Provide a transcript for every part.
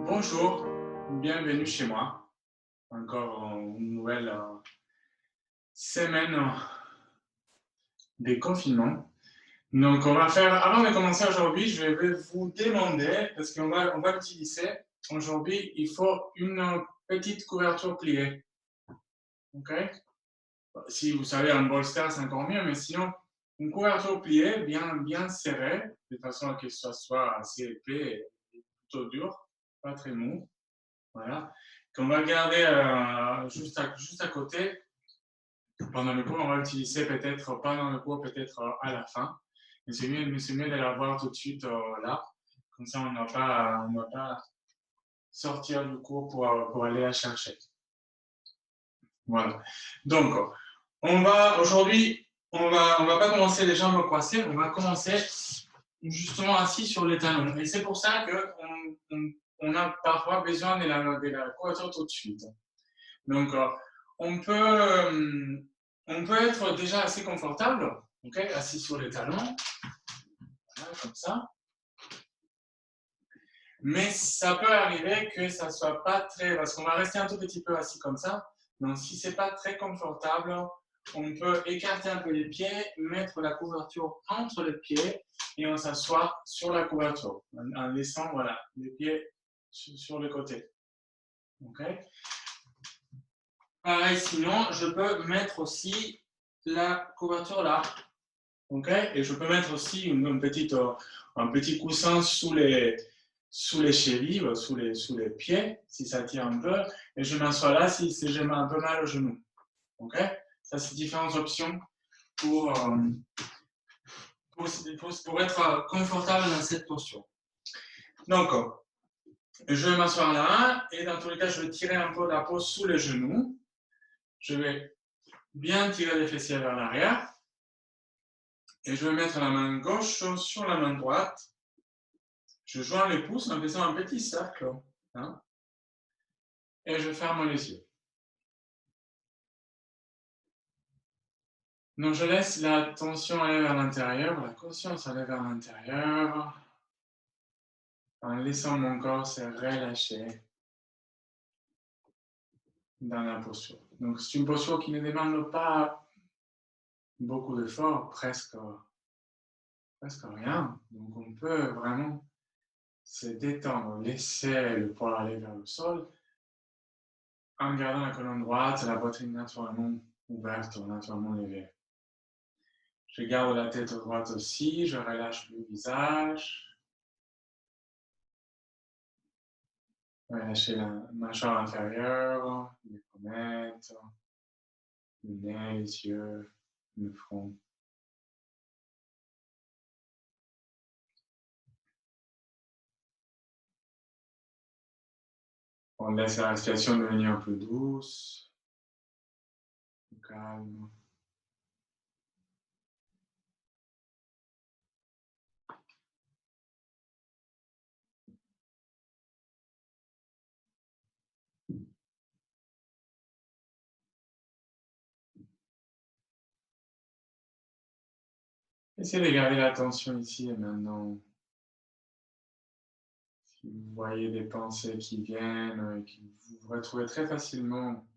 Bonjour, bienvenue chez moi. Encore une nouvelle semaine de confinement. Donc, on va faire, avant de commencer aujourd'hui, je vais vous demander, parce qu'on va l'utiliser, aujourd'hui, il faut une petite couverture pliée. OK? Si vous savez un bolster, c'est encore mieux, mais sinon, une couverture pliée, bien serrée, de façon à que ça soit assez épais et plutôt dur, pas très mou. Voilà. Qu'on va garder juste à côté. Pendant le cours, on va l'utiliser peut-être pas dans le cours, peut-être à la fin. Mais c'est mieux de l'avoir tout de suite là. Comme ça, on ne va pas sortir du cours pour aller la chercher. Voilà. Donc, aujourd'hui, on va pas commencer les jambes croisées, on va commencer justement assis sur les talons. Et c'est pour ça qu'on a parfois besoin de la couverture tout de suite. Donc, on peut, on peut être déjà assez confortable, okay, assis sur les talons, voilà, comme ça. Mais ça peut arriver que ça ne soit pas très, parce qu'on va rester un tout petit peu assis comme ça. Donc, si ce n'est pas très confortable, on peut écarter un peu les pieds, mettre la couverture entre les pieds et on s'assoit sur la couverture en laissant voilà, les pieds sur le côté. Okay. Pareil, sinon, je peux mettre aussi la couverture là. Okay. Et je peux mettre aussi un petit coussin sous les chevilles, sous les pieds, si ça tire un peu. Et je m'assois là si j'ai un peu mal au genou. Okay. Ça, c'est différentes options pour être confortable dans cette posture. Donc, je vais m'asseoir là. Et dans tous les cas, je vais tirer un peu la peau sous les genoux. Je vais bien tirer les fessiers vers l'arrière. Et je vais mettre la main gauche sur la main droite. Je joins les pouces en faisant un petit cercle. Hein, et je ferme les yeux. Donc, je laisse la tension aller vers l'intérieur, la conscience aller vers l'intérieur, en laissant mon corps se relâcher dans la posture. Donc, c'est une posture qui ne demande pas beaucoup d'efforts, presque rien. Donc, on peut vraiment se détendre, laisser le poids aller vers le sol, en gardant la colonne droite, la poitrine naturellement ouverte, naturellement levée. Je garde la tête droite aussi, je relâche le visage. Relâchez la mâchoire inférieure, les pommettes, le nez, les yeux, le front. On laisse la respiration devenir plus douce, plus calme. Essayez de garder l'attention ici et maintenant. Si vous voyez des pensées qui viennent, et que vous vous retrouvez très facilement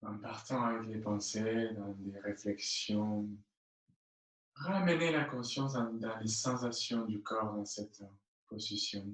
en partant avec les pensées, dans des réflexions, ramenez la conscience dans les sensations du corps dans cette position.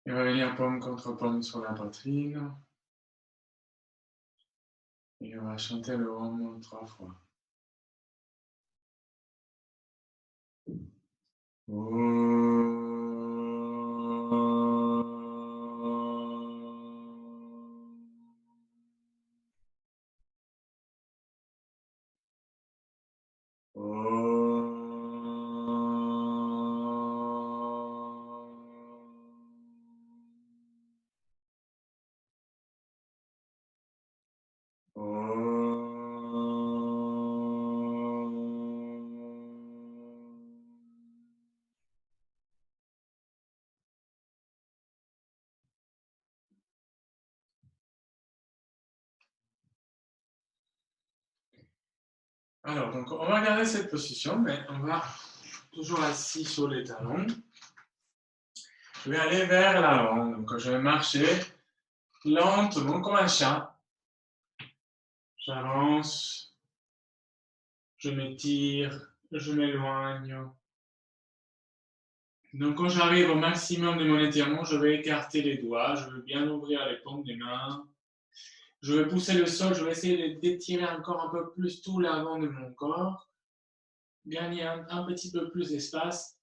Et revenir paume contre paume sur la poitrine. Et on va chanter le Om 3 fois. Alors, donc, on va garder cette position, mais on va toujours assis sur les talons. Je vais aller vers l'avant. Donc, je vais marcher lentement comme un chat. J'avance, je m'étire, je m'éloigne. Donc, quand j'arrive au maximum de mon étirement, je vais écarter les doigts. Je veux bien ouvrir les paumes des mains. Je vais pousser le sol. Je vais essayer d'étirer encore un peu plus tout l'avant de mon corps. Gagner un petit peu plus d'espace.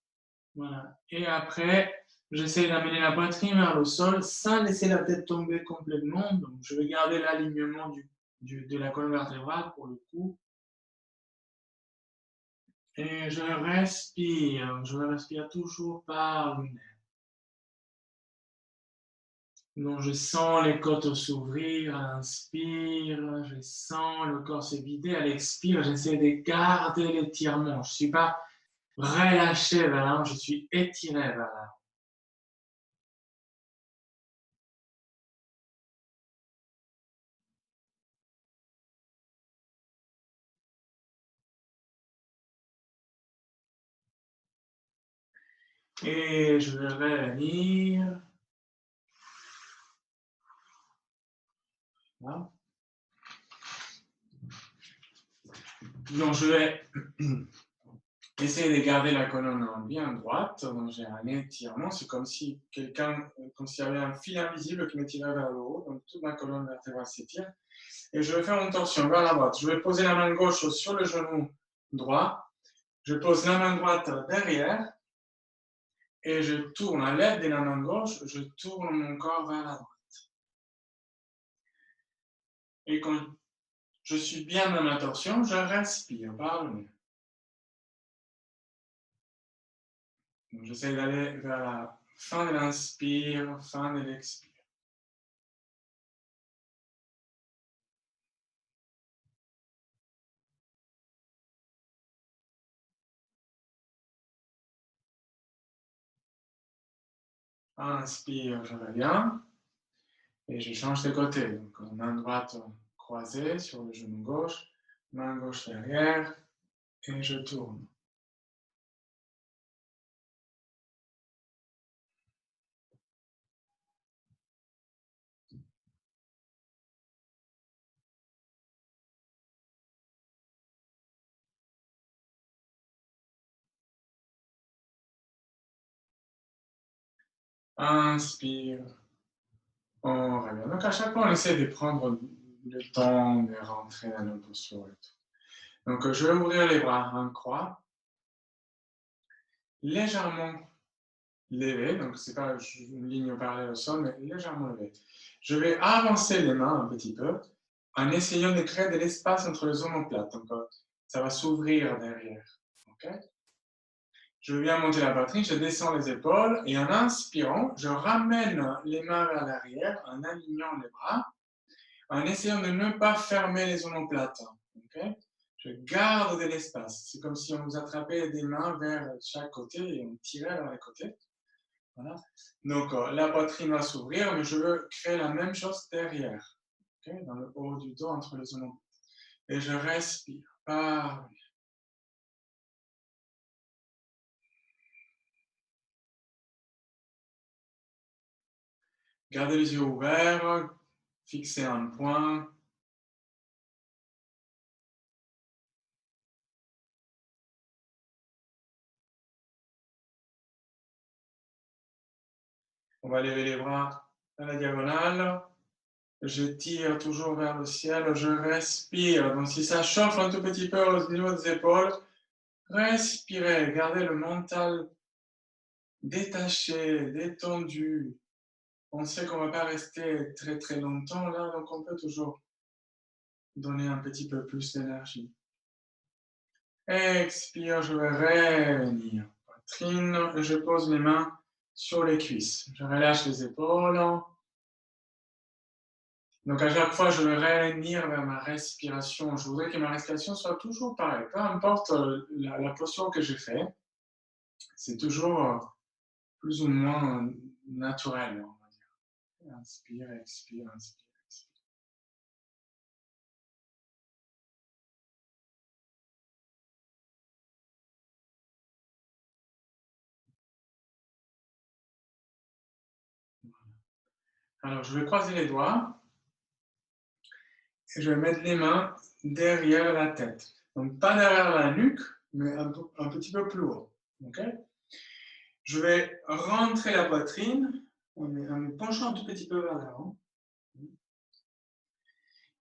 Voilà. Et après, j'essaie d'amener la poitrine vers le sol sans laisser la tête tomber complètement. Donc, je vais garder l'alignement de la colonne vertébrale pour le coup. Et je respire toujours par le nez. Donc, je sens les côtes s'ouvrir à l'inspire, je sens le corps se vider à l'expire, j'essaie de garder l'étirement. Je ne suis pas relâché vers l'avant, je suis étiré vers l'avant. Et je vais revenir. Voilà. Donc, je vais essayer de garder la colonne bien droite. Donc, j'ai un étirement. C'est comme si comme s'il y avait un fil invisible qui me tirait vers le haut. Donc, toute ma colonne vertébrale s'étire. Et je vais faire une torsion vers la droite. Je vais poser la main gauche sur le genou droit. Je pose la main droite derrière et je tourne à l'aide de la main gauche. Je tourne mon corps vers la droite. Et quand je suis bien dans ma torsion, je respire par le nez. J'essaie d'aller vers la fin de l'inspire, fin de l'expire. Inspire, je reviens et je change de côté. Donc, main droite croisée sur le genou gauche, main gauche derrière et je tourne. Inspire, on revient. Donc, à chaque fois, on essaie de prendre le temps de rentrer dans nos postures. Donc, je vais ouvrir les bras en croix, légèrement levé, donc c'est pas une ligne parallèle au sol, mais légèrement levé. Je vais avancer les mains un petit peu en essayant de créer de l'espace entre les omoplates. Donc, ça va s'ouvrir derrière. Okay? Je viens monter la poitrine, je descends les épaules et en inspirant, je ramène les mains vers l'arrière en alignant les bras, en essayant de ne pas fermer les omoplates. Okay? Je garde de l'espace. C'est comme si on vous attrapait des mains vers chaque côté et on tirait vers les côtés. Voilà. Donc, la poitrine va s'ouvrir, mais je veux créer la même chose derrière, okay? Dans le haut du dos, entre les omoplates. Et je respire par. Gardez les yeux ouverts, fixez un point. On va lever les bras à la diagonale. Je tire toujours vers le ciel, je respire. Donc, si ça chauffe un tout petit peu au niveau des épaules, respirez. Gardez le mental détaché, détendu. On sait qu'on ne va pas rester très très longtemps là, donc on peut toujours donner un petit peu plus d'énergie. Expire, je vais revenir. Poitrine, je pose mes mains sur les cuisses. Je relâche les épaules. Donc à chaque fois, je vais revenir vers ma respiration. Je voudrais que ma respiration soit toujours pareille. Peu importe la posture que j'ai faite, c'est toujours plus ou moins naturel, on va dire. Inspire, expire, inspire. Alors, je vais croiser les doigts et je vais mettre les mains derrière la tête. Donc, pas derrière la nuque, mais un petit peu plus haut. Okay? Je vais rentrer la poitrine en me penchant un tout petit peu vers l'avant.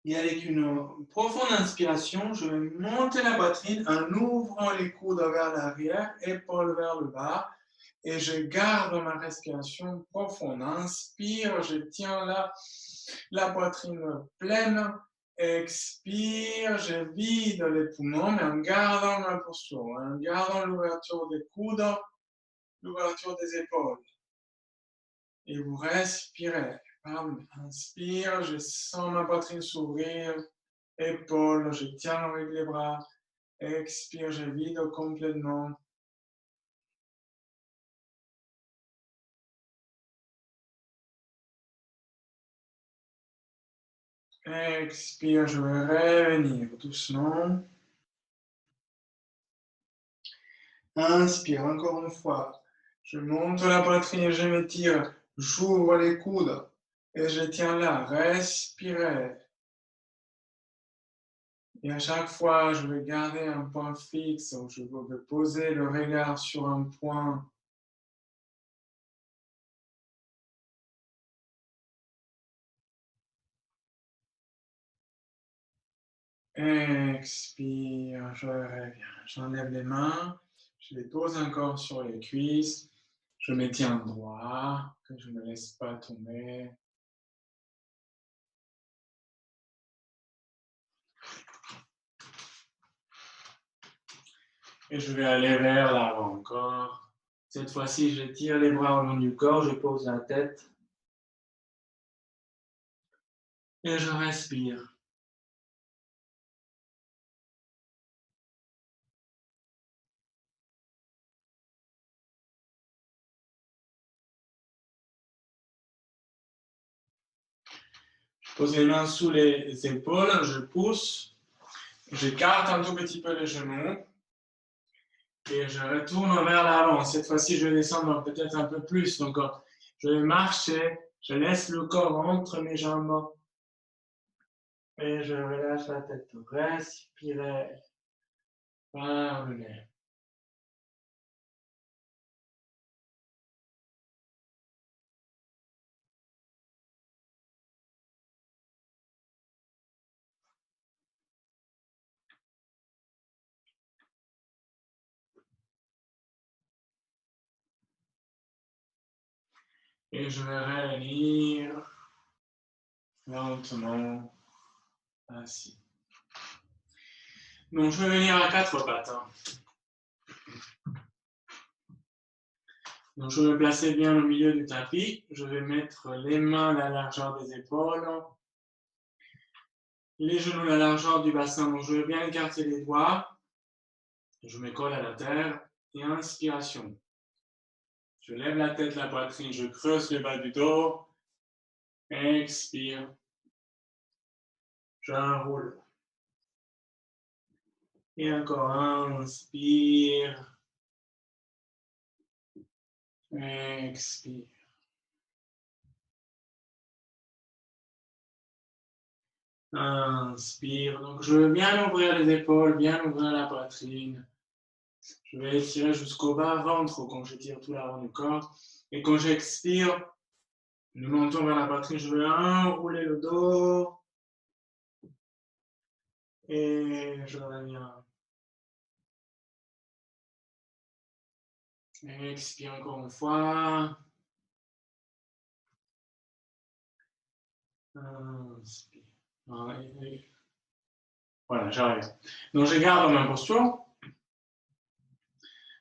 Et avec une profonde inspiration, je vais monter la poitrine en ouvrant les coudes vers l'arrière, épaules vers le bas. Et je garde ma respiration profonde. Inspire, je tiens la poitrine pleine. Expire, je vide les poumons, mais en gardant ma posture, en gardant l'ouverture des coudes, l'ouverture des épaules. Et vous respirez. Inspire, je sens ma poitrine s'ouvrir. Épaules, je tiens avec les bras. Expire, je vide complètement. Expire, je vais revenir doucement. Inspire, encore une fois. Je monte la poitrine et je m'étire. J'ouvre les coudes et je tiens là. Respirez. Et à chaque fois, je vais garder un point fixe. Donc je vais poser le regard sur un point. Expire, je reviens. J'enlève les mains. Je les pose encore sur les cuisses. Je me tiens droit, que je ne me laisse pas tomber. Et je vais aller vers l'avant encore. Cette fois-ci, je tire les bras au long du corps, je pose la tête. Et je respire. Je pose les mains sous les épaules, je pousse. J'écarte un tout petit peu les genoux. Et je retourne vers l'avant. Cette fois-ci, je vais descendre peut-être un peu plus. Donc, je vais marcher. Je laisse le corps entre mes jambes. Et je relâche la tête. Respirez par le nez. Et je vais revenir lentement ainsi. Donc, je vais venir à quatre pattes. Donc, je vais me placer bien au milieu du tapis. Je vais mettre les mains à la largeur des épaules. Les genoux à la largeur du bassin. Donc, je vais bien écarter les doigts. Je me colle à la terre. Et inspiration. Je lève la tête, la poitrine. Je creuse le bas du dos. Expire. J'enroule. Et encore inspire. Expire. Inspire. Donc, je veux bien ouvrir les épaules, bien ouvrir la poitrine. Je vais étirer jusqu'au bas ventre quand j'étire tout l'avant du corps. Et quand j'expire, le menton vers la poitrine, je vais enrouler le dos. Et je reviens. Expire encore une fois. Inspire. Voilà, j'arrive. Donc, je garde ma posture.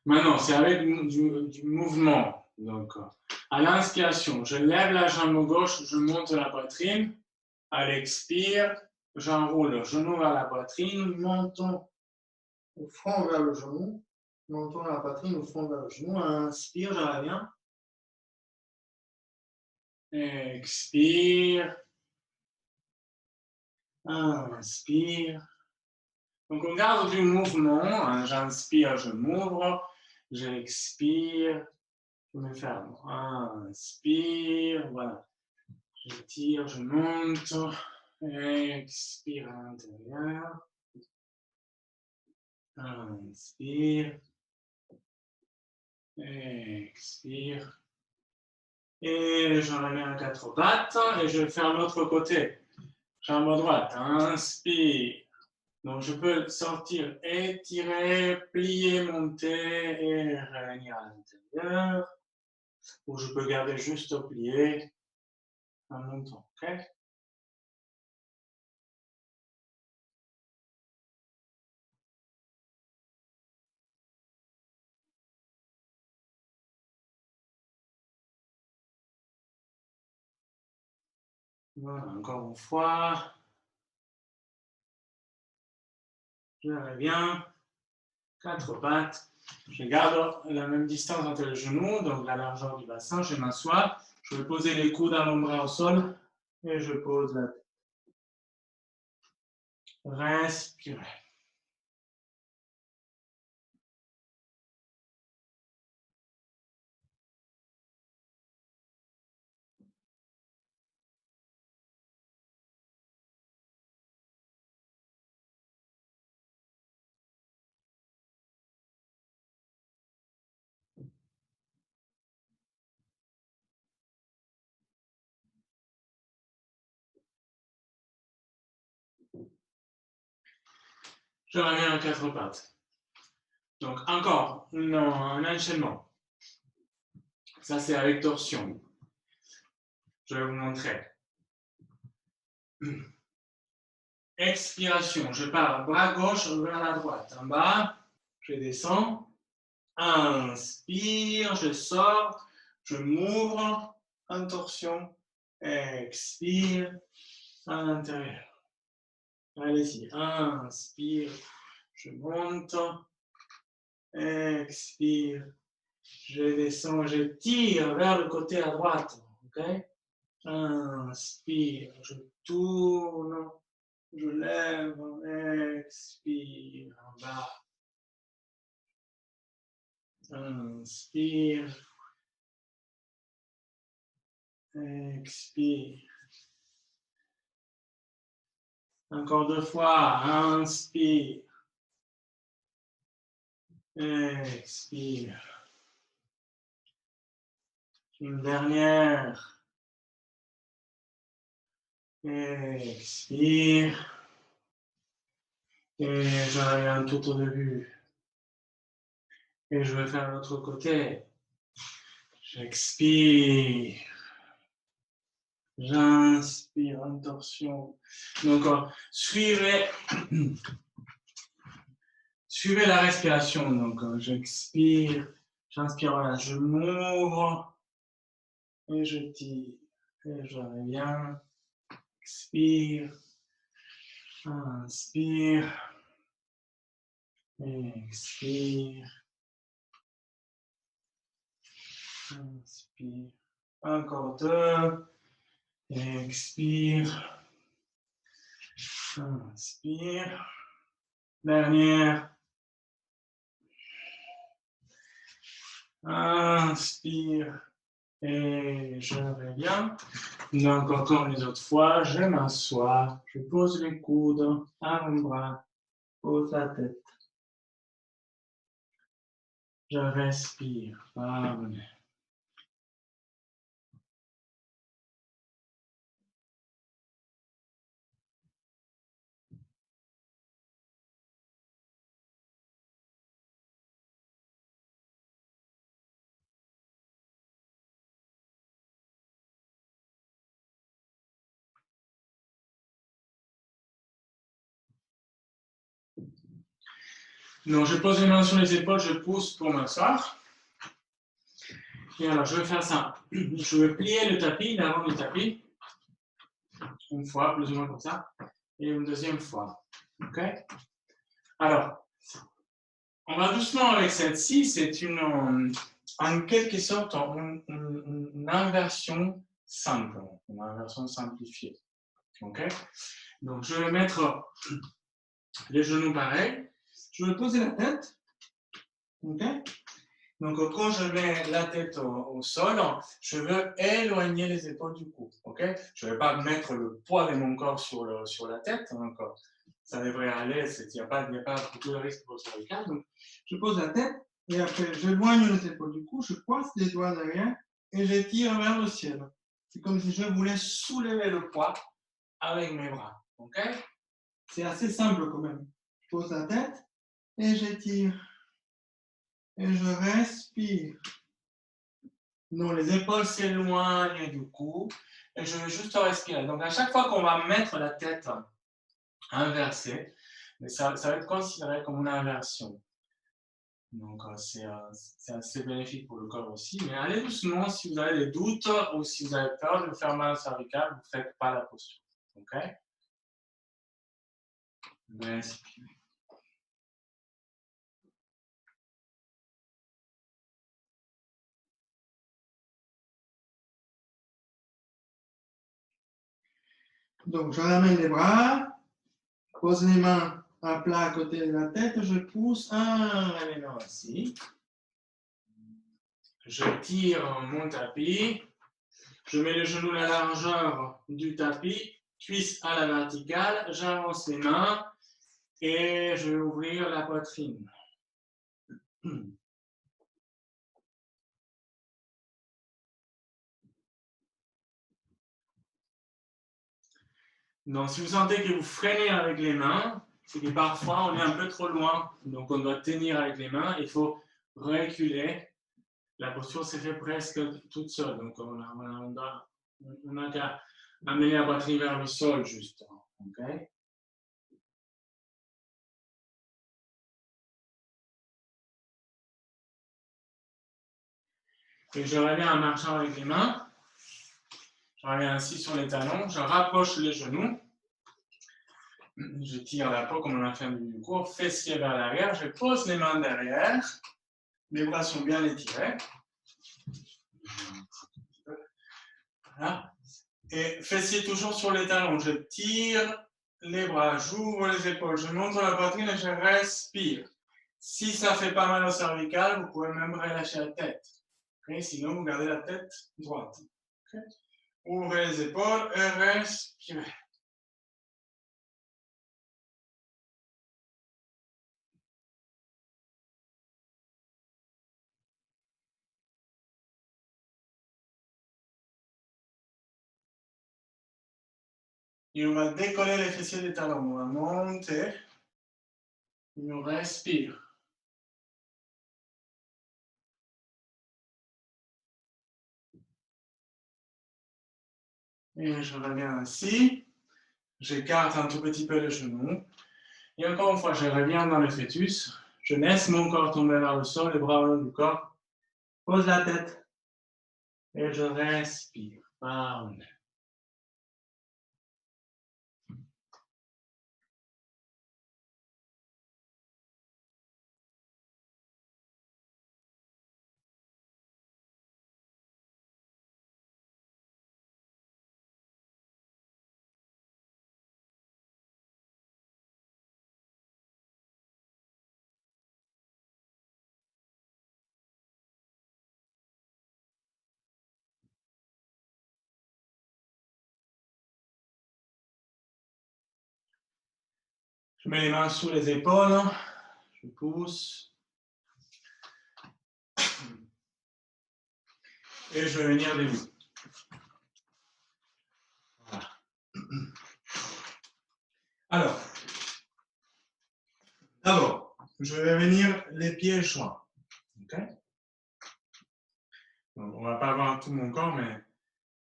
Maintenant, c'est avec du mouvement. Donc, à l'inspiration, je lève la jambe gauche, je monte la poitrine. À l'expire, j'enroule le genou vers la poitrine, menton au front vers le genou, menton la poitrine au front vers le genou. Inspire, je reviens. Expire. Inspire. Donc, on garde du mouvement. J'inspire, je m'ouvre. J'expire, je me ferme. Inspire, voilà. J'étire, je monte. Expire à l'intérieur. Inspire. Expire. Et je remets à 4 pattes et je vais faire l'autre côté. Jambe droite, inspire. Donc je peux sortir, étirer, plier, monter et revenir à l'intérieur. Ou je peux garder juste plié en montant. Ok? Voilà, encore une fois. Je reviens. 4 pattes. Je garde la même distance entre les genoux, donc la largeur du bassin. Je m'assois. Je vais poser les coudes à l'ombre au sol et je pose la tête. Respirez. Je reviens à 4 pattes. Donc encore un enchaînement. Ça c'est avec torsion. Je vais vous montrer. Expiration, je pars bras gauche vers la droite. En bas, je descends. Inspire, je sors. Je m'ouvre en torsion. Expire à l'intérieur. Allez-y, inspire, je monte. Expire, je descends, je tire vers le côté à droite. Okay? Inspire, je tourne, je lève, expire, en bas. Inspire, expire. Encore 2 fois, inspire, expire. Une dernière. Expire. Et je reviens tout au début. Et je vais faire l'autre côté. J'expire. J'inspire en torsion. Donc, suivez la respiration. Donc, j'expire. J'inspire, voilà, je m'ouvre. Et je tire. Et je reviens. Expire. Inspire. Expire. Inspire. Encore 2. Expire. Inspire. Dernière. Inspire. Et je reviens. Donc, encore les autres fois, je m'assois. Je pose les coudes à mon bras. Pose la tête. Je respire. Pardonnez. Donc, je pose les mains sur les épaules, je pousse pour m'asseoir. Et alors, je vais faire ça. Je vais plier le tapis, l'avant du tapis. Une fois, plus ou moins comme ça. Et une deuxième fois. OK? Alors, on va doucement avec celle-ci. C'est en quelque sorte une inversion simple, une inversion simplifiée. OK? Donc, je vais mettre les genoux pareils. Je vais poser la tête. OK? Donc, quand je mets la tête au sol, je veux éloigner les épaules du cou. Okay? Je ne vais pas mettre le poids de mon corps sur la tête. Encore. Ça devrait aller, il n'y a pas beaucoup de risque pour le cervical. Donc, je pose la tête et après, j'éloigne les épaules du cou, je pointe les doigts derrière et je tire vers le ciel. C'est comme si je voulais soulever le poids avec mes bras. Okay? C'est assez simple quand même. Je pose la tête et j'étire. Et je respire. Non, les épaules s'éloignent du cou. Et je vais juste respirer. Donc, à chaque fois qu'on va mettre la tête inversée, ça va être considéré comme une inversion. Donc, c'est assez bénéfique pour le corps aussi. Mais allez doucement si vous avez des doutes ou si vous avez peur de vous faire mal au cervical, vous ne faites pas la posture. OK? Respirez. Donc, je ramène les bras, pose les mains à plat à côté de la tête, je pousse les mains ici. Je tire mon tapis, je mets le genou à la largeur du tapis, cuisse à la verticale, j'avance les mains et je vais ouvrir la poitrine. Donc, si vous sentez que vous freinez avec les mains, c'est que parfois on est un peu trop loin. Donc, on doit tenir avec les mains. Il faut reculer. La posture s'est fait presque toute seule. Donc, on a qu'à amener la poitrine vers le sol, juste. Okay? Et je reviens en marchant avec les mains. Je reviens ainsi sur les talons. Je rapproche les genoux. Je tire la peau comme on a fait du cours, fessier vers l'arrière. Je pose les mains derrière. Les bras sont bien étirés. Voilà. Et fessier toujours sur les talons. Je tire les bras, j'ouvre les épaules, je monte la poitrine et je respire. Si ça fait pas mal au cervical, vous pouvez même relâcher la tête. Okay? Sinon, vous gardez la tête droite. Okay? Ouvrez les épaules et respirez. Et on va décoller les fessiers des talons. On va monter. Et on respire. Et je reviens ainsi. J'écarte un tout petit peu le genou. Et encore une fois, je reviens dans le fœtus. Je laisse mon corps tomber vers le sol, les bras au long du corps. Pose la tête. Et je respire. Par le nez. Je mets les mains sous les épaules. Je pousse. Et je vais venir debout. Voilà. Alors, d'abord, je vais venir les pieds joints. Okay? On ne va pas avoir tout mon corps, mais de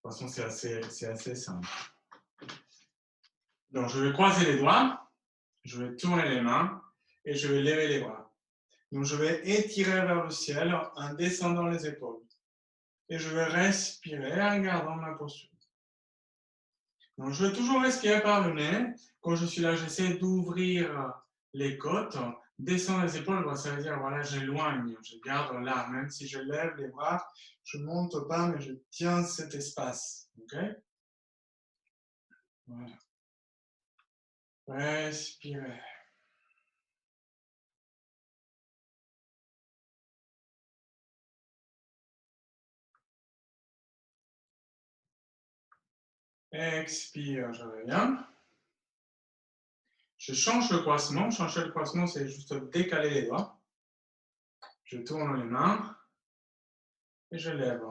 toute façon, c'est assez simple. Donc, je vais croiser les doigts, je vais tourner les mains et je vais lever les bras. Donc, je vais étirer vers le ciel en descendant les épaules. Et je vais respirer en gardant ma posture. Donc, je vais toujours respirer par le nez. Quand je suis là, j'essaie d'ouvrir les côtes, descendre les épaules, ça veut dire, voilà, j'éloigne, je garde là. Même si je lève les bras, je ne monte pas, mais je tiens cet espace. OK? Voilà. Respirez. Expire, je reviens. Je change le croisement. Changer le croisement, c'est juste décaler les doigts. Je tourne les mains et je lève.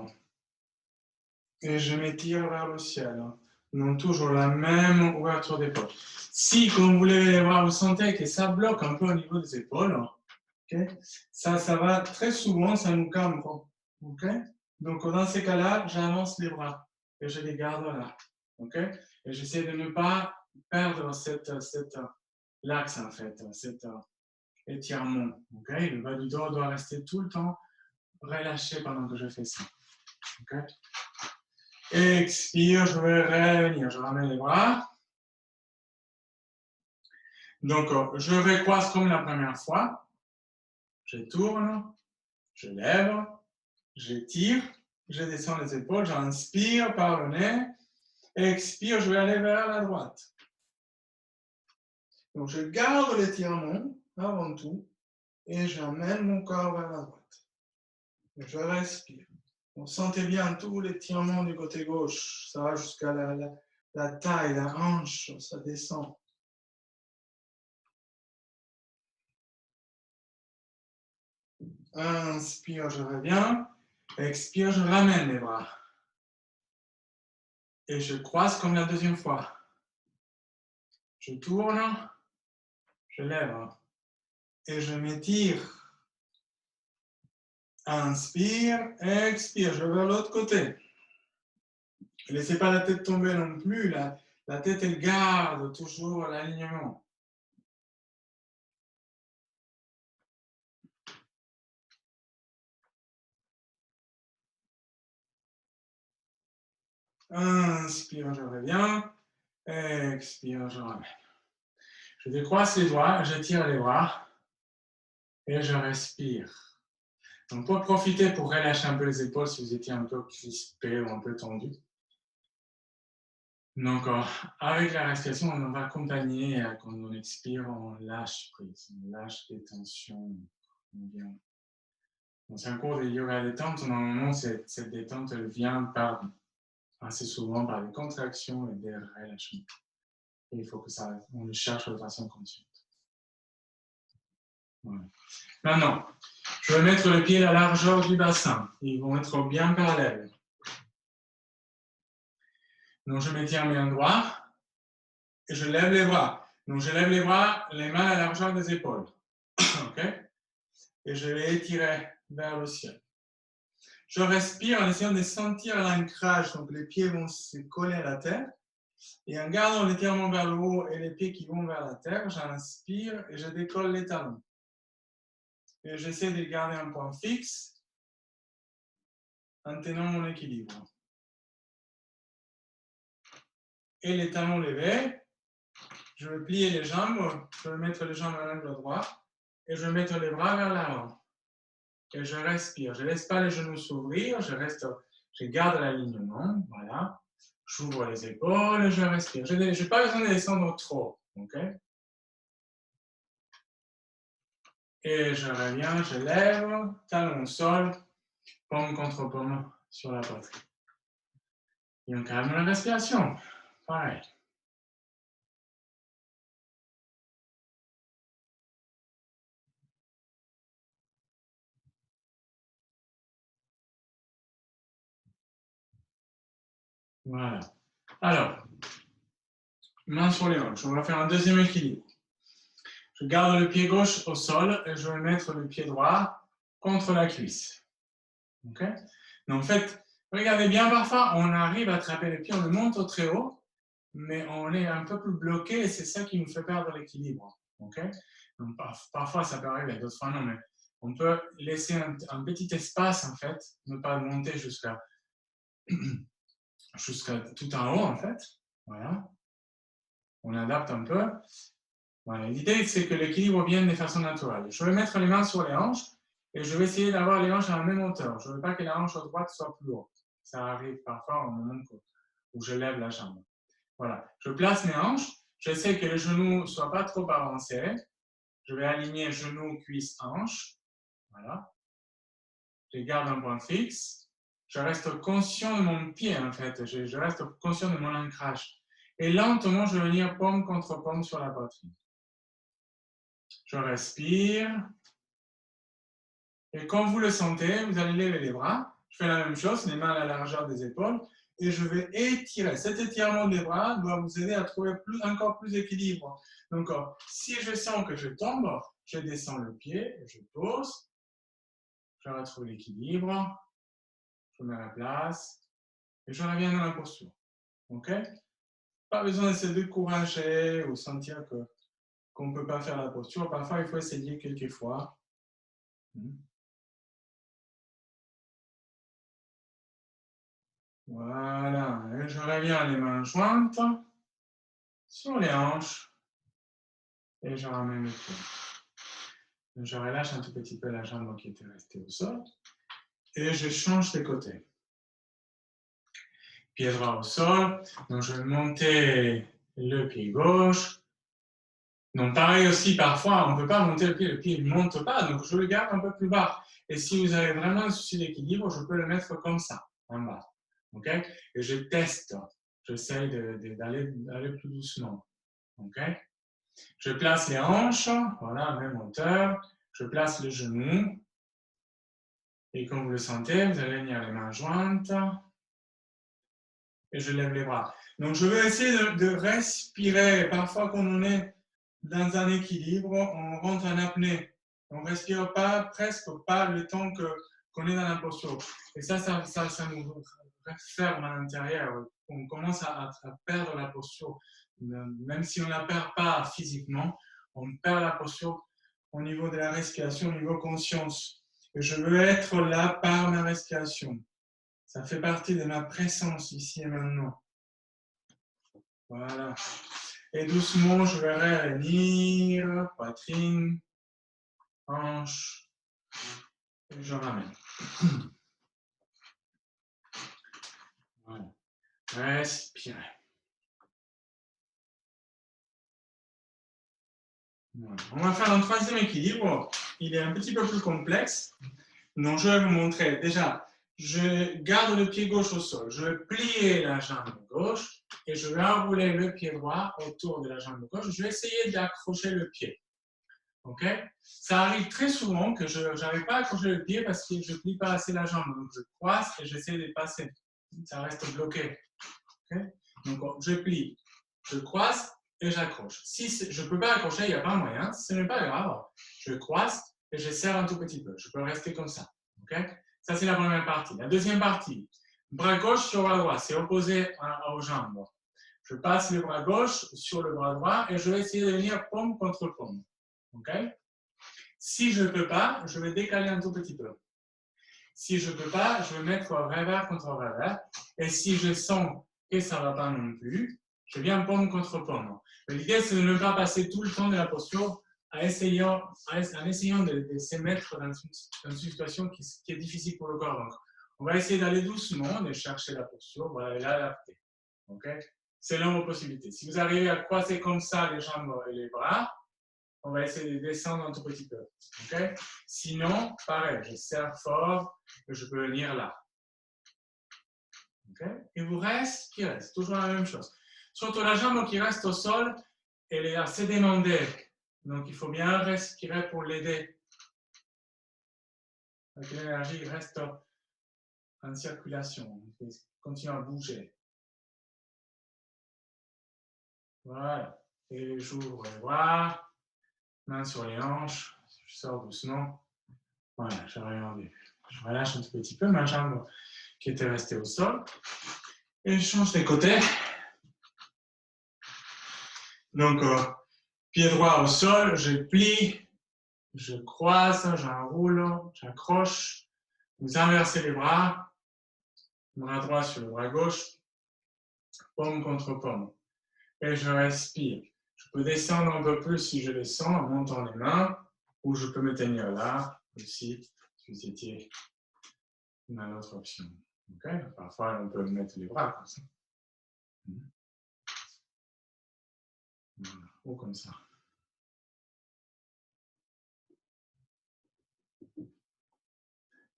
Et je m'étire vers le ciel. Donc toujours la même ouverture d'épaule. Si, quand vous levez les bras, vous sentez que ça bloque un peu au niveau des épaules, okay, ça va très souvent, ça nous calme. Okay? Donc dans ces cas-là, j'avance les bras et je les garde là. Okay? Et j'essaie de ne pas perdre l'axe, en fait, cet étirement. Okay? Le bas du dos doit rester tout le temps relâché pendant que je fais ça. Okay? Expire, je vais revenir, je ramène les bras. Donc, je recroise comme la première fois. Je tourne, je lève, j'étire, je descends les épaules, j'inspire par le nez. Expire, je vais aller vers la droite. Donc, je garde l'étirement avant tout et j'amène mon corps vers la droite. Je respire. Donc, sentez bien tout l'étirement du côté gauche. Ça va jusqu'à la taille, la hanche, ça descend. Inspire, je reviens. Expire, je ramène les bras. Et je croise comme la deuxième fois. Je tourne, je lève. Et je m'étire. Inspire, expire, je vais vers l'autre côté. Ne laissez pas la tête tomber non plus. La tête, elle garde toujours l'alignement. Inspire, je reviens. Expire, je ramène. Je décroise les doigts, je tire les bras et je respire. Donc, pour profiter pour relâcher un peu les épaules si vous étiez un peu crispé ou un peu tendu. Donc, avec la respiration, on va accompagner, quand on expire, on lâche prise, on lâche les tensions. C'est un cours de yoga détente. Normalement, cette détente, elle vient assez souvent par des contractions et des relâchements. Et il faut que on le cherche de façon consciente. Voilà. Maintenant, je vais mettre les pieds à la largeur du bassin. Ils vont être bien parallèles. Donc, je m'étire mes mains droits et je lève les bras. Donc, je lève les bras, les mains à la largeur des épaules. OK? Et je vais étirer vers le ciel. Je respire en essayant de sentir l'ancrage. Donc, les pieds vont se coller à la terre. Et en gardant l'étirement vers le haut et les pieds qui vont vers la terre, j'inspire et je décolle les talons. Et j'essaie de garder un point fixe en tenant mon équilibre. Et les talons levés, je vais plier les jambes, je vais mettre les jambes à l'angle droit et je vais mettre les bras vers l'avant. Et je respire. Je ne laisse pas les genoux s'ouvrir, je garde l'alignement, voilà. J'ouvre les épaules et je respire. Je n'ai pas besoin de descendre trop, ok? Et je reviens, je lève, talon au sol, paume contre paume sur la poitrine. Et on calme la respiration. Pareil. Voilà. Alors, main sur les hanches. On va faire un deuxième équilibre. Je garde le pied gauche au sol et je vais mettre le pied droit contre la cuisse. Ok? Donc, en fait, regardez bien, parfois, on arrive à attraper le pied, on le monte au très haut, mais on est un peu plus bloqué et c'est ça qui nous fait perdre l'équilibre. Ok? Donc, parfois, ça peut arriver, d'autres fois, non, mais on peut laisser un petit espace, en fait, ne pas monter jusqu'à tout en haut, en fait. Voilà. On adapte un peu. Voilà. L'idée, c'est que l'équilibre vienne de façon naturelle. Je vais mettre les mains sur les hanches et je vais essayer d'avoir les hanches à la même hauteur. Je ne veux pas que la hanche droite soit plus haute. Ça arrive parfois au moment où je lève la jambe. Voilà. Je place mes hanches. J'essaie que les genoux ne soient pas trop avancés. Je vais aligner genoux, cuisses, hanches. Voilà. Je garde un point fixe. je reste conscient de mon pied, en fait. Je reste conscient de mon ancrage. Et lentement, je vais venir paume contre paume sur la poitrine. Je respire. Et quand vous le sentez, vous allez lever les bras. Je fais la même chose, les mains à la largeur des épaules. Et je vais étirer. Cet étirement des bras doit vous aider à trouver encore plus d'équilibre. Donc, si je sens que je tombe, je descends le pied, je pose, je retrouve l'équilibre, je mets à la place et je reviens dans la posture. OK? Pas besoin de se décourager ou sentir qu'on ne peut pas faire la posture. Parfois, il faut essayer quelques fois. Voilà, et je reviens les mains jointes sur les hanches et je ramène le pied. Je relâche un tout petit peu la jambe qui était restée au sol et je change de côté. Pied droit au sol, donc je vais monter le pied gauche. Donc pareil aussi, parfois on ne peut pas monter le pied ne monte pas, donc je le garde un peu plus bas. Et si vous avez vraiment un souci d'équilibre, je peux le mettre comme ça, en bas. Okay? Et je teste, j'essaye d'aller plus doucement. Okay? Je place les hanches, voilà, même hauteur. Je place les genoux. Et comme vous le sentez, vous allez venir les mains jointes. Et je lève les bras. Donc, je vais essayer de respirer. Parfois, quand on est dans un équilibre, on rentre en apnée. On ne respire pas, presque pas le temps qu'on est dans la posture. Et ça nous referme à l'intérieur. On commence à perdre la posture. Même si on ne la perd pas physiquement, on perd la posture au niveau de la respiration, au niveau conscience. Et je veux être là par ma respiration. Ça fait partie de ma présence ici et maintenant. Voilà. Et doucement, je vais revenir, poitrine, hanche, et je ramène. Voilà. Respirez. Voilà. On va faire un troisième équilibre. Il est un petit peu plus complexe. Donc, je vais vous montrer. Déjà, je garde le pied gauche au sol. Je vais plier la jambe gauche et je vais enrouler le pied droit autour de la jambe gauche. Je vais essayer d'accrocher le pied. OK? Ça arrive très souvent que je n'arrive pas à accrocher le pied parce que je ne plie pas assez la jambe. Donc, je croise et j'essaie de passer. Ça reste bloqué. Okay? Donc, je plie, je croise et j'accroche. Si je ne peux pas accrocher, il n'y a pas moyen. Ce n'est pas grave. Je croise et je serre un tout petit peu. Je peux rester comme ça. Okay? Ça, c'est la première partie. La deuxième partie, bras gauche sur bras droit. C'est opposé aux jambes. Je passe le bras gauche sur le bras droit et je vais essayer de venir paume contre paume. Okay? Si je ne peux pas, je vais décaler un tout petit peu. Si je ne peux pas, je vais mettre revers contre revers. Et si je sens que ça ne va pas non plus, je viens paume contre paume. L'idée, c'est de ne pas passer tout le temps de la posture en essayant de se mettre dans une situation qui est difficile pour le corps. Donc, on va essayer d'aller doucement, de chercher la posture, voilà, et l'adapter. Okay? Selon vos possibilités. Si vous arrivez à croiser comme ça les jambes et les bras, on va essayer de descendre un tout petit peu. Okay? Sinon, pareil, je serre fort et je peux venir là. Okay? Et vous respirez, c'est toujours la même chose. Surtout la jambe qui reste au sol, elle est assez demandée. Donc, il faut bien respirer pour l'aider. L'énergie reste en circulation. Il continue à bouger. Voilà. Et j'ouvre les bras, main sur les hanches, je sors doucement. Voilà, j'ai rien vu. Je relâche un tout petit peu ma jambe qui était restée au sol. Et je change de côté. Donc, pied droit au sol, je plie, je croise, j'enroule, j'accroche. Vous inversez les bras, bras droit sur le bras gauche, paume contre paume. Et je respire. Je peux descendre un peu plus si je descends en montant les mains, ou je peux me tenir là aussi, si vous étiez une autre option. Okay? Parfois, on peut mettre les bras comme ça. Voilà. Ou comme ça.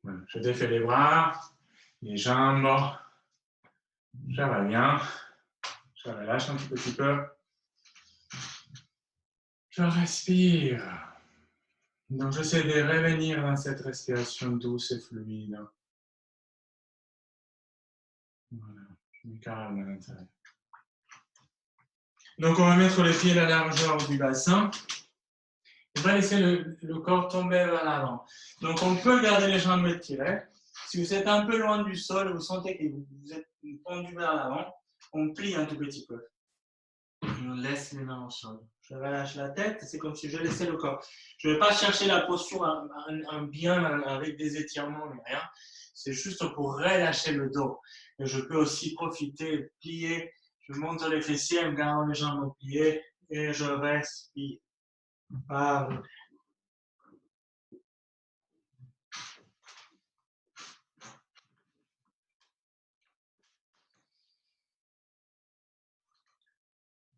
Voilà. Je défais les bras, les jambes. Je reviens. Je relâche un tout petit peu. Je respire. Donc, j'essaie de revenir dans cette respiration douce et fluide. Voilà, je me calme à l'intérieur. Donc, on va mettre les pieds à la largeur du bassin. On va laisser le corps tomber vers l'avant. Donc, on peut garder les jambes étirées. Si vous êtes un peu loin du sol, vous sentez que vous êtes pendu vers l'avant, on plie un tout petit peu. Et on laisse les mains au sol. Je relâche la tête, c'est comme si je laissais le corps. Je ne vais pas chercher la posture un bien avec des étirements, mais rien. C'est juste pour relâcher le dos. Et je peux aussi profiter, plier. Je monte les fessiers en gardant les jambes pliées et je respire.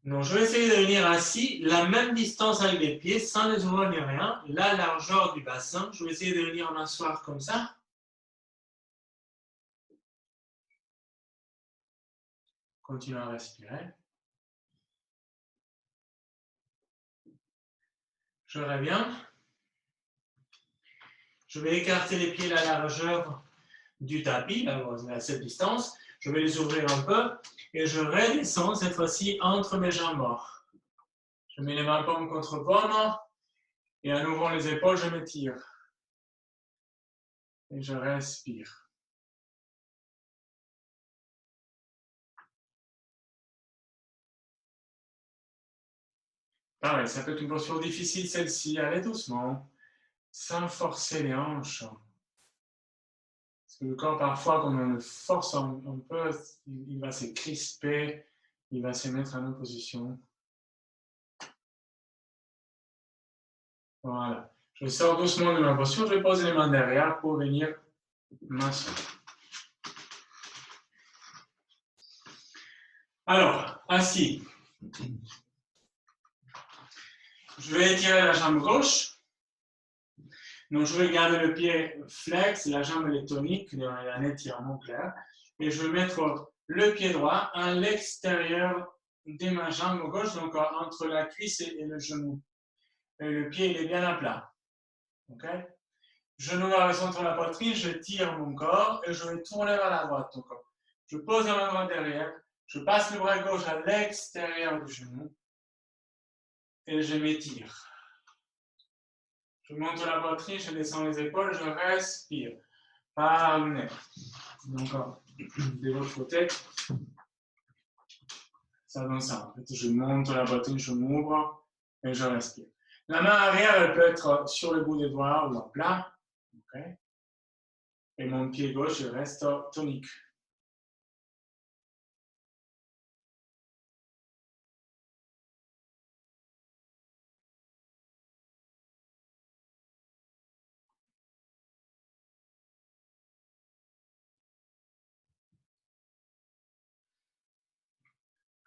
Donc, je vais essayer de venir assis, la même distance avec les pieds, sans les ouvrir ni rien. La largeur du bassin. Je vais essayer de venir m'asseoir comme ça. Continuez à respirer. Je reviens. Je vais écarter les pieds à la largeur du tapis, à cette distance. Je vais les ouvrir un peu et je redescends cette fois-ci entre mes jambes. Je mets les mains paume contre paume et en ouvrant les épaules, je m'étire. Et je respire. Pareil, ça peut être une posture difficile celle-ci. Allez doucement, sans forcer les hanches. Parce que le corps, parfois, quand on le force un peu, il va se crisper, il va se mettre en opposition. Voilà. Je sors doucement de ma posture, je pose les mains derrière pour venir m'asseoir. Alors, assis. Je vais étirer la jambe gauche. Donc, je vais garder le pied flex, la jambe est tonique, il y a un étirement clair. Et je vais mettre le pied droit à l'extérieur de ma jambe gauche, donc entre la cuisse et le genou. Et le pied, il est bien à plat. Okay? Genou vers le centre de la poitrine, je tire mon corps et je vais tourner vers la droite. Donc, je pose la main droite derrière, je passe le bras gauche à l'extérieur du genou et je m'étire. Je monte la poitrine, je descends les épaules, je respire par le nez. Donc, de l'autre côté, ça donne ça. En fait, je monte la poitrine, je m'ouvre et je respire. La main arrière, elle peut être sur le bout des doigts ou à plat. Okay? Et mon pied gauche, il reste tonique.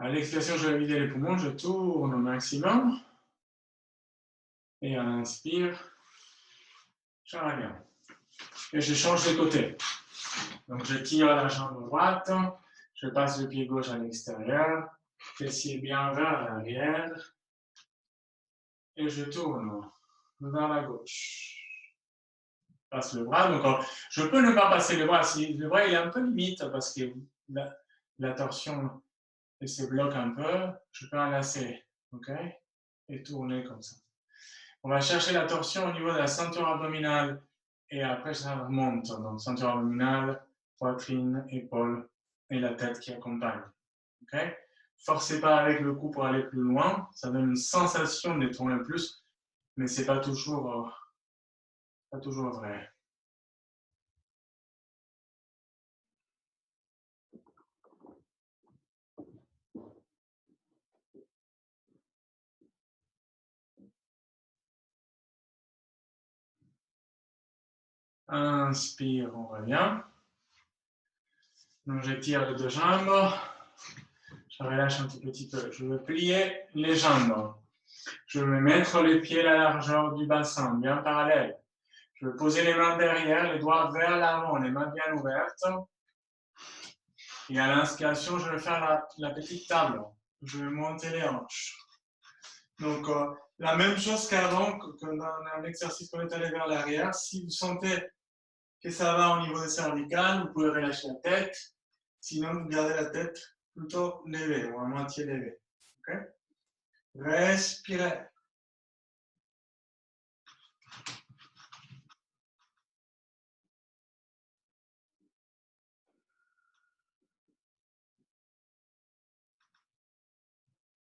À l'expiration, je vais vider les poumons, je tourne au maximum. Et à l'inspire, je reviens. Et je change de côté. Donc, je tire la jambe droite, je passe le pied gauche à l'extérieur, fessier bien vers l'arrière, et je tourne vers la gauche. Je passe le bras, donc je peux ne pas passer le bras. Si le bras il est un peu limite parce que la torsion se bloque un peu, je peux enlacer, ok? Et tourner comme ça. On va chercher la torsion au niveau de la ceinture abdominale et après ça remonte. Donc ceinture abdominale, poitrine, épaule et la tête qui accompagne. Okay? Forcez pas avec le cou pour aller plus loin. Ça donne une sensation de tourner plus, mais c'est pas toujours vrai. Inspire, on revient. Donc j'étire les deux jambes. Je relâche un tout petit peu. Je vais plier les jambes. Je vais mettre les pieds à la largeur du bassin, bien parallèle. Je vais poser les mains derrière, les doigts vers l'avant, les mains bien ouvertes. Et à l'inspiration, je vais faire la petite table. Je vais monter les hanches. Donc, la même chose qu'avant, que dans l'exercice qu'on est allé vers l'arrière. Si vous sentez que ça va au niveau des cervicales, vous pouvez relâcher la tête. Sinon, vous gardez la tête plutôt levée ou à moitié levée. Okay? Respirez.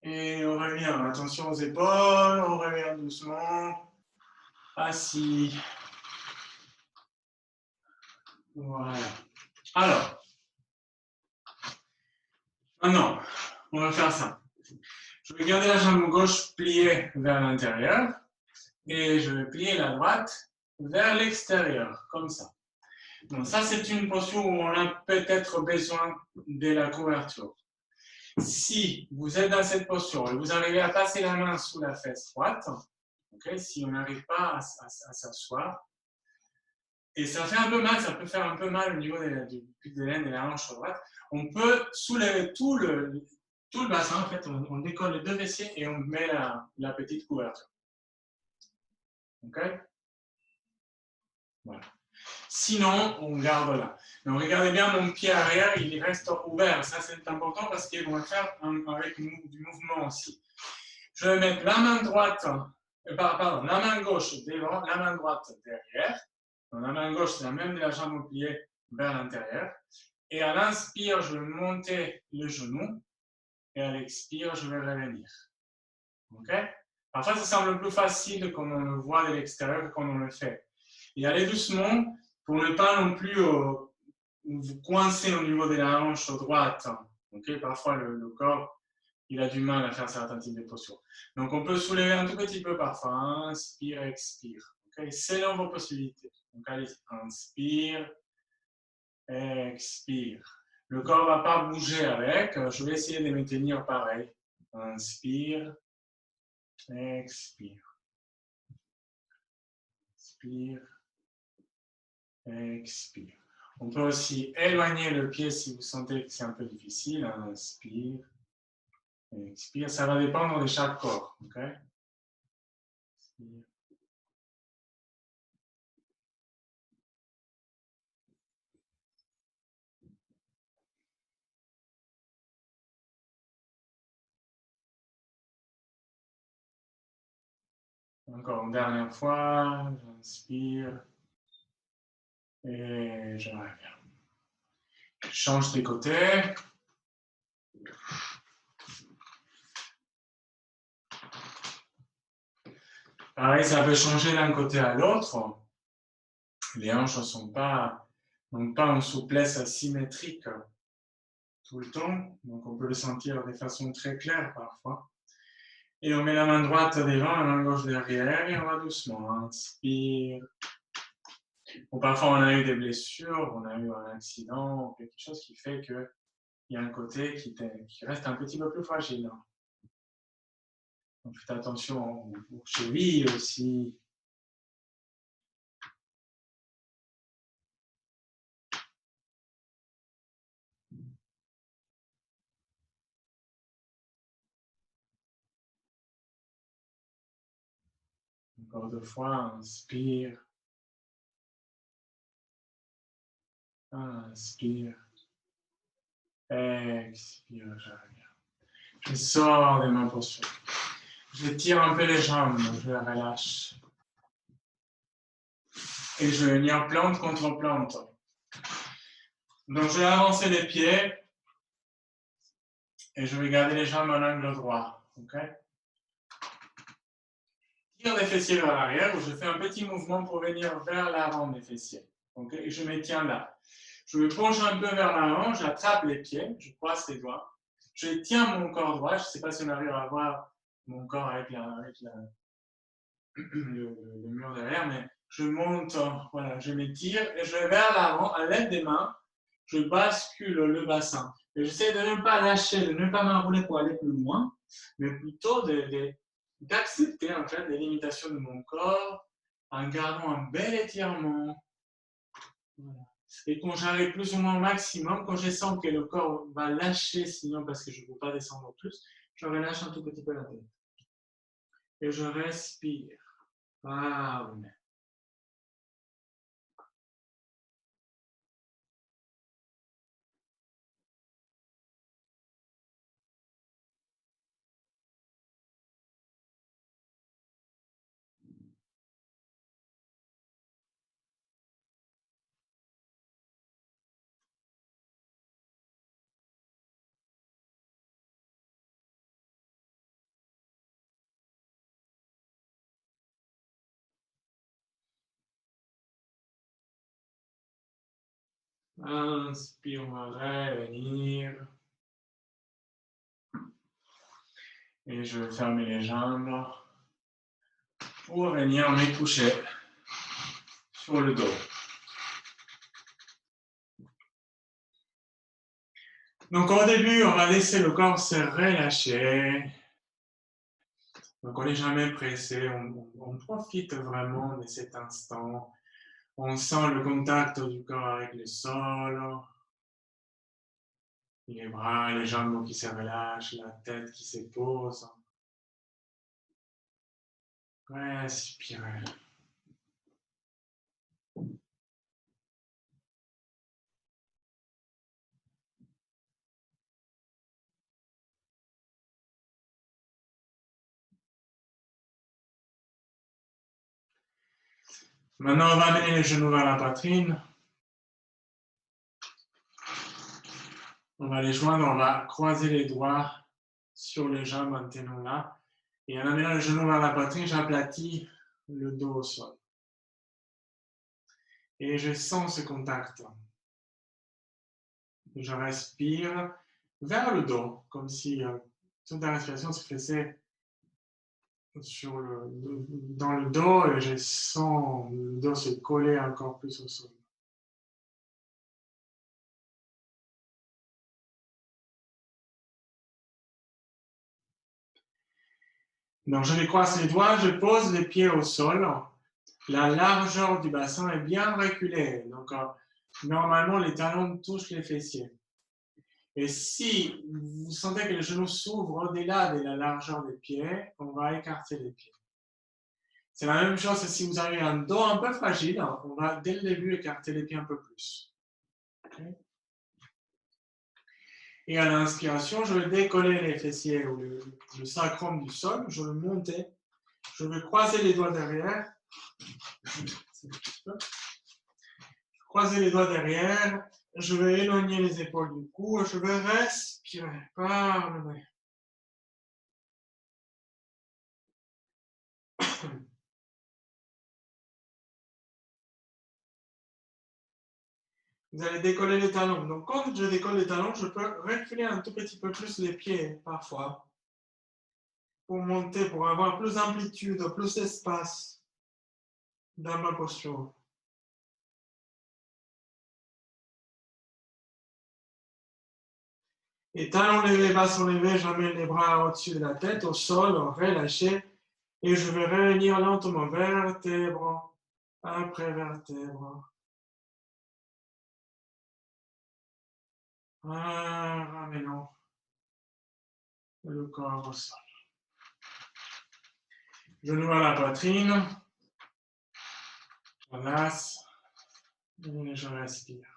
Et on revient. Attention aux épaules. On revient doucement. Assis. Voilà. Alors, maintenant, on va faire ça. Je vais garder la jambe gauche pliée vers l'intérieur et je vais plier la droite vers l'extérieur, comme ça. Donc ça, c'est une posture où on a peut-être besoin de la couverture. Si vous êtes dans cette posture et vous arrivez à passer la main sous la fesse droite, okay, si on n'arrive pas à s'asseoir, et ça fait un peu mal, ça peut faire un peu mal au niveau du pli de l'aine et de la hanche droite, on peut soulever tout le bassin, en fait, on décolle les deux fessiers et on met la petite couverture. Ok? Voilà. Sinon, on garde là. Donc, regardez bien mon pied arrière, il reste ouvert. Ça, c'est important parce qu'on va faire avec du mouvement aussi. Je vais mettre la main droite, pardon, la main gauche devant, la main droite derrière. Donc, la main gauche, c'est la même de la jambe pliée vers l'intérieur. Et à l'inspire, je vais monter le genou. Et à l'expire, je vais revenir. Ok? Parfois, ça semble plus facile quand on le voit de l'extérieur que quand on le fait. Et allez doucement pour ne pas non plus vous coincer au niveau de la hanche droite. Okay? Parfois, le corps, il a du mal à faire certains types de postures. Donc, on peut soulever un tout petit peu parfois. Inspire, expire. Okay? Selon vos possibilités. Donc, allez, inspire, expire. Le corps ne va pas bouger avec. Je vais essayer de me tenir pareil. Inspire, expire. Inspire, expire. On peut aussi éloigner le pied si vous sentez que c'est un peu difficile. Inspire, expire. Ça va dépendre de chaque corps. Okay? Inspire. Encore une dernière fois, j'inspire et je reviens. Je change de côté. Pareil, ça peut changer d'un côté à l'autre. Les hanches n'ont pas une souplesse symétrique tout le temps, donc on peut le sentir de façon très claire parfois. Et on met la main droite devant, la main gauche derrière, et on va doucement. Inspire. Bon, parfois, on a eu des blessures, on a eu un accident, quelque chose qui fait qu'il y a un côté qui reste un petit peu plus fragile. Donc, faites attention aux chevilles aussi. Encore deux fois, inspire. Inspire. Expire, je reviens. Je sors de ma posture. Je tire un peu les jambes, je les relâche. Et je vais venir plante contre plante. Donc, je vais avancer les pieds et je vais garder les jambes en angle droit. Okay? Tire les fessiers vers l'arrière ou je fais un petit mouvement pour venir vers l'avant des fessiers. Okay? Et je me tiens là. Je me penche un peu vers l'avant, j'attrape les pieds, je croise les doigts. Je tiens mon corps droit. Je ne sais pas si on arrive à voir mon corps avec le mur derrière, mais je monte, voilà, je m'étire et je vais vers l'avant à l'aide des mains. Je bascule le bassin. Et j'essaie de ne pas lâcher, de ne pas m'enrouler pour aller plus loin, mais plutôt d'accepter en fait les limitations de mon corps en gardant un bel étirement. Voilà. Et quand j'arrive plus ou moins au maximum, quand je sens que le corps va lâcher, sinon parce que je ne peux pas descendre plus, je relâche un tout petit peu la tête. Et je respire. Ah, oui. Inspire, on va revenir. Et je vais fermer les jambes pour venir me coucher sur le dos. Donc au début, on va laisser le corps se relâcher. Donc on n'est jamais pressé, on profite vraiment de cet instant. On sent le contact du corps avec le sol, les bras, les jambes qui se relâchent, la tête qui se pose. Respirez. Maintenant, on va amener les genoux vers la poitrine. On va les joindre, on va croiser les doigts sur les jambes en tenant là. Et en amenant les genoux vers la poitrine, j'aplatis le dos au sol. Et je sens ce contact. Je respire vers le dos, comme si toute la respiration se faisait dans le dos et je sens le dos se coller encore plus au sol. Donc je décroise les doigts, je pose les pieds au sol. La largeur du bassin est bien reculée. Donc normalement les talons touchent les fessiers. Et si vous sentez que les genoux s'ouvrent au-delà de la largeur des pieds, on va écarter les pieds. C'est la même chose si vous avez un dos un peu fragile, on va dès le début écarter les pieds un peu plus. Okay. Et à l'inspiration, je vais décoller les fessiers ou le sacrum du sol, je vais monter, je vais croiser les doigts derrière, croiser les doigts derrière, je vais éloigner les épaules du cou, je vais respirer par le nez. Vous allez décoller les talons. Donc, quand je décolle les talons, je peux reculer un tout petit peu plus les pieds, parfois, pour monter, pour avoir plus d'amplitude, plus d'espace dans ma posture. Et talons levés, bassin levé, j'amène les bras au-dessus de la tête, au sol, relâché, et je vais revenir lentement, vertèbre après vertèbre. Ramenons le corps au sol. Genoux à la poitrine. Je relâche et je respire.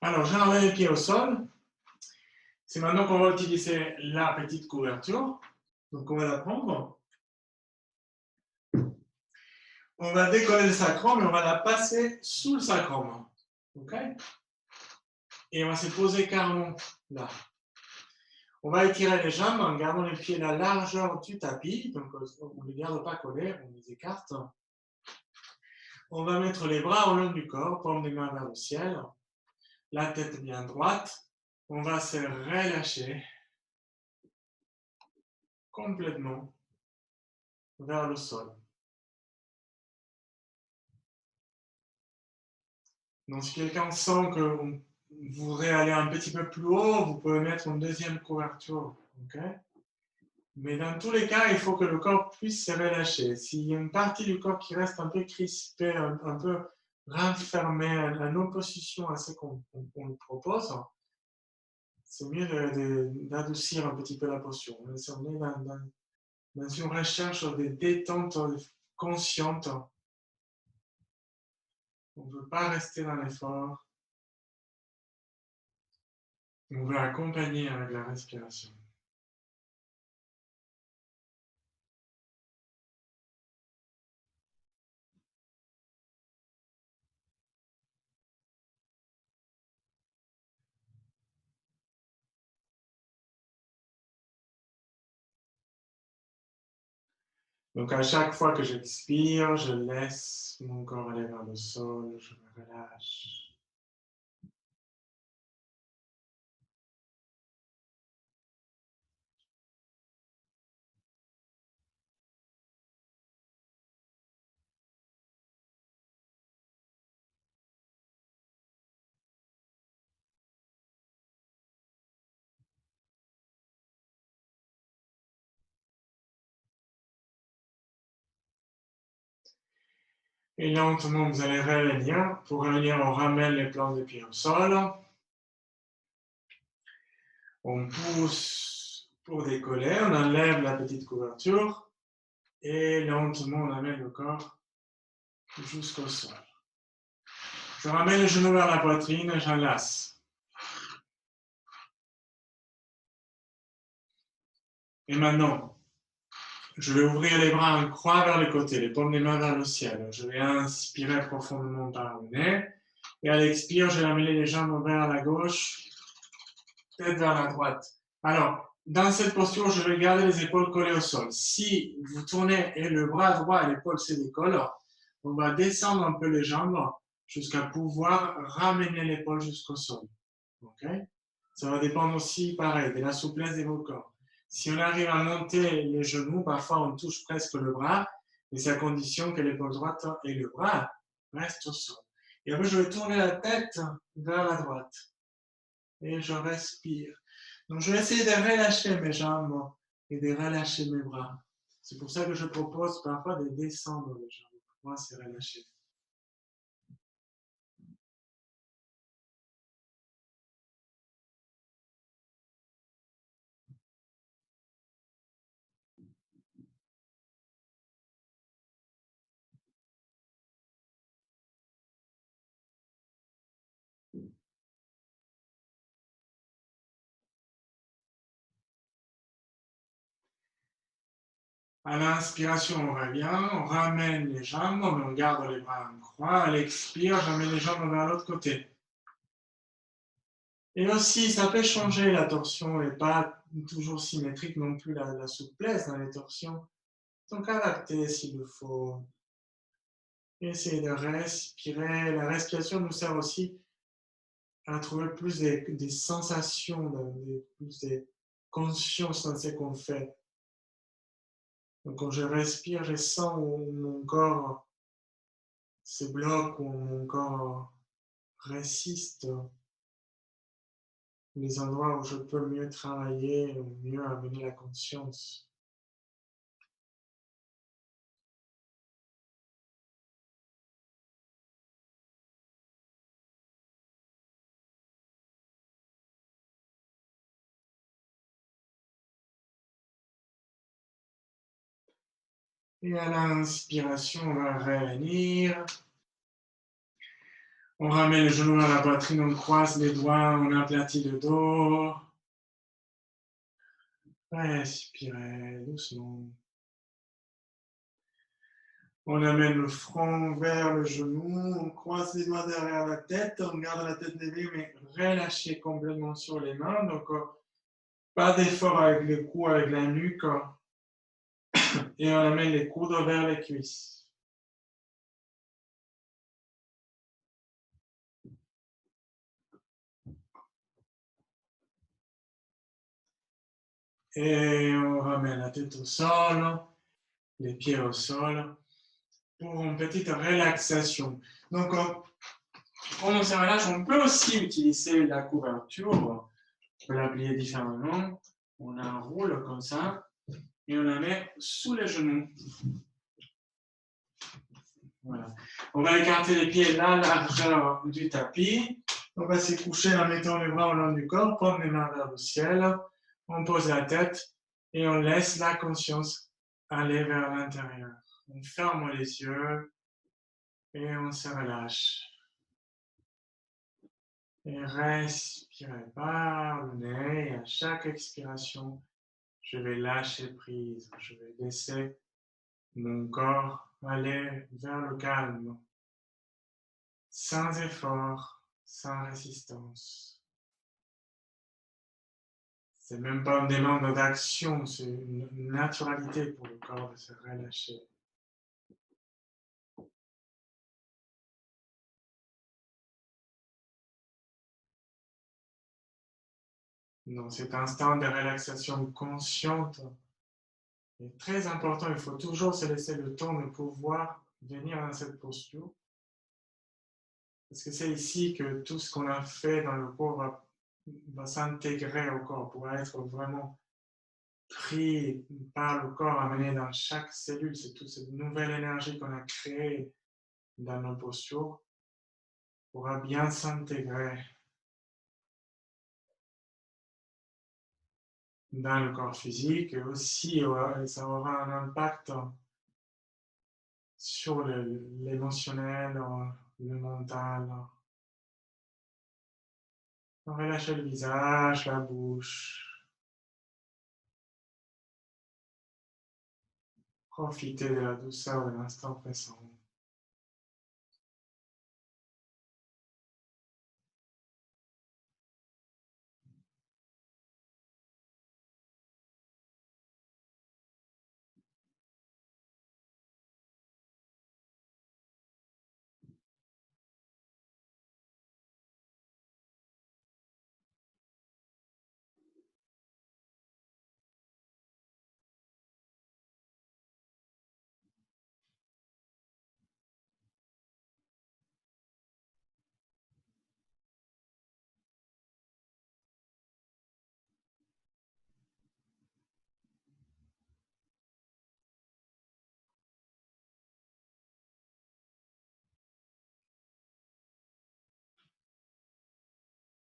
Alors, j'ai enlevé les pieds au sol. C'est maintenant qu'on va utiliser la petite couverture. Donc, on va la prendre. On va décoller le sacrum et on va la passer sous le sacrum. OK? Et on va se poser carrément là. On va étirer les jambes en gardant les pieds à la largeur du tapis. Donc, on ne les garde pas collés, on les écarte. On va mettre les bras au long du corps, paume des mains vers le ciel. La tête bien droite. On va se relâcher complètement vers le sol. Donc, si quelqu'un sent qu'on vous voudrez aller un petit peu plus haut, vous pouvez mettre une deuxième couverture. Okay? Mais dans tous les cas, il faut que le corps puisse se relâcher. S'il y a une partie du corps qui reste un peu crispée, un peu renfermée, en opposition à ce qu'on lui propose, c'est mieux d'adoucir un petit peu la posture. On est dans une recherche de détente consciente. On ne veut pas rester dans l'effort. On veut accompagner avec la respiration. Donc, à chaque fois que j'expire, je laisse mon corps aller vers le sol, je me relâche. Et lentement, vous allez revenir. Pour revenir, on ramène les plants de pied au sol. On pousse pour décoller, on enlève la petite couverture et lentement, on amène le corps jusqu'au sol. Je ramène les genoux vers la poitrine et j'enlace. Et maintenant, je vais ouvrir les bras en croix vers les côtés, les paumes des mains vers le ciel. Je vais inspirer profondément par le nez. Et à l'expire, je vais amener les jambes vers la gauche, tête vers la droite. Alors, dans cette posture, je vais garder les épaules collées au sol. Si vous tournez et le bras droit et l'épaule se décollent, on va descendre un peu les jambes jusqu'à pouvoir ramener l'épaule jusqu'au sol. Okay? Ça va dépendre aussi, pareil, de la souplesse de vos corps. Si on arrive à monter les genoux, parfois on touche presque le bras, mais c'est à condition que l'épaule droite et le bras restent au sol. Et après, je vais tourner la tête vers la droite. Et je respire. Donc, je vais essayer de relâcher mes jambes et de relâcher mes bras. C'est pour ça que je propose parfois de descendre les jambes pour pouvoir se relâcher. À l'inspiration, on revient, on ramène les jambes, mais on garde les bras en croix. À l'expire, j'amène les jambes vers l'autre côté. Et aussi, ça peut changer la torsion et pas toujours symétrique non plus la souplesse dans les torsions. Donc, adapter s'il le faut. Essayez de respirer. La respiration nous sert aussi à trouver plus des sensations, plus de conscience dans ce qu'on fait. Donc, quand je respire, je sens où mon corps se bloque, où mon corps résiste, les endroits où je peux mieux travailler, mieux amener la conscience. Et à l'inspiration, on va revenir. On ramène les genoux à la poitrine, on croise les doigts, on aplatit le dos. Respirez doucement. On amène le front vers le genou, on croise les doigts derrière la tête, on garde la tête levée, mais relâchez complètement sur les mains. Donc, pas d'effort avec le cou, avec la nuque. Et on amène les coudes vers les cuisses. Et on ramène la tête au sol, les pieds au sol, pour une petite relaxation. Donc, Pour nos serrelages, on peut aussi utiliser la couverture. On peut la plier différemment. On la roule comme ça et on la met sous les genoux. Voilà. On va écarter les pieds la largeur du tapis. On va se coucher en mettant les bras au long du corps, pomme les mains vers le ciel. On pose la tête et on laisse la conscience aller vers l'intérieur. On ferme les yeux et on se relâche. Et respirez par le nez. Et à chaque expiration, je vais lâcher prise. Je vais laisser mon corps aller vers le calme, sans effort, sans résistance. C'est même pas une demande d'action, c'est une naturalité pour le corps de se relâcher. Dans cet instant de relaxation consciente, est très important, il faut toujours se laisser le temps de pouvoir venir dans cette posture. Parce que c'est ici que tout ce qu'on a fait dans le corps va s'intégrer au corps, pour être vraiment pris par le corps, amené dans chaque cellule. C'est toute cette nouvelle énergie qu'on a créée dans nos postures pourra bien s'intégrer dans le corps physique et aussi ça aura un impact sur l'émotionnel, le mental. On relâche le visage, la bouche. Profitez de la douceur de l'instant présent.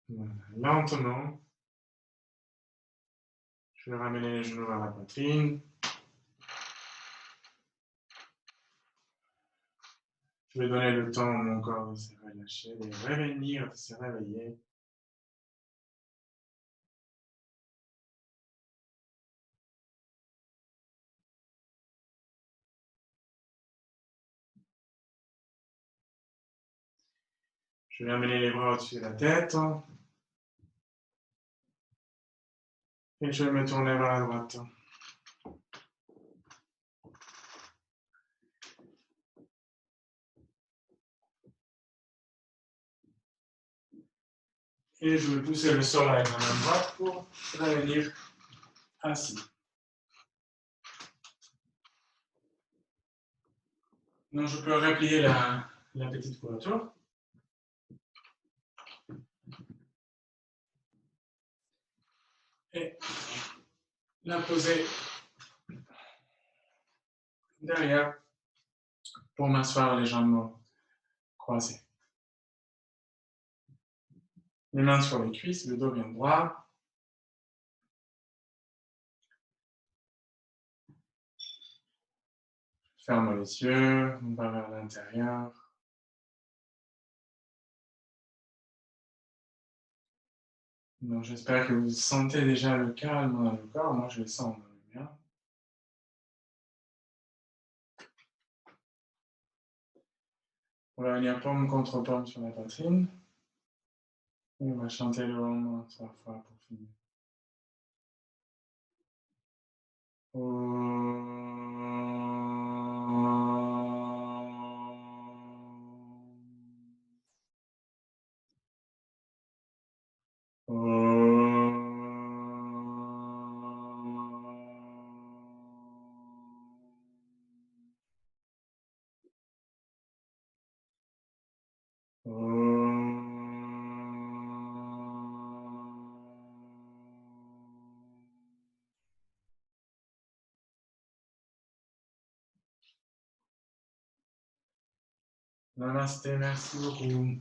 Voilà. Lentement, je vais ramener les genoux vers la poitrine. Je vais donner le temps à mon corps de se relâcher, de revenir, de se réveiller. Je vais amener les bras au-dessus de la tête. Et je vais me tourner vers la droite. Et je vais pousser le sol avec ma main droite pour revenir assis. Donc je peux replier la petite couverture. Et la poser derrière pour m'asseoir les jambes croisées. Les mains sur les cuisses, le dos bien droit. Ferme les yeux, on va vers l'intérieur. Donc j'espère que vous sentez déjà le calme dans le corps. Moi je le sens bien. On va venir paume contre paume sur la poitrine. Et on va chanter le Om 3 fois pour finir. Om. Namasté, merci beaucoup.